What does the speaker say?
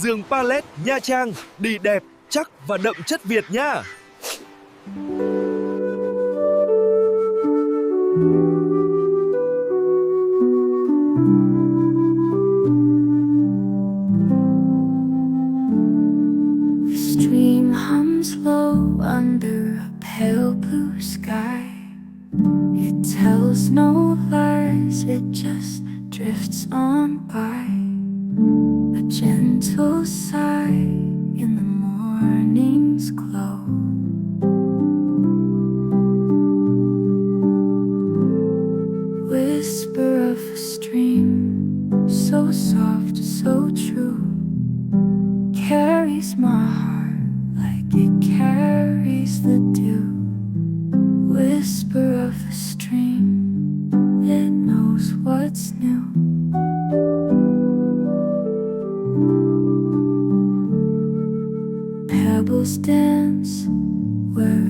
Giường Pallet Nha Trang, đi đẹp, chắc và đậm chất Việt nha. Stream hums low under a pale blue sky. It tells no lies, it just drifts on by. A gentle sigh in the morning's glow. Whisper of a stream, so soft, so true, carries my heart like it carries the dew. Whisper of a stream, it knows what's new. Pebbles dance where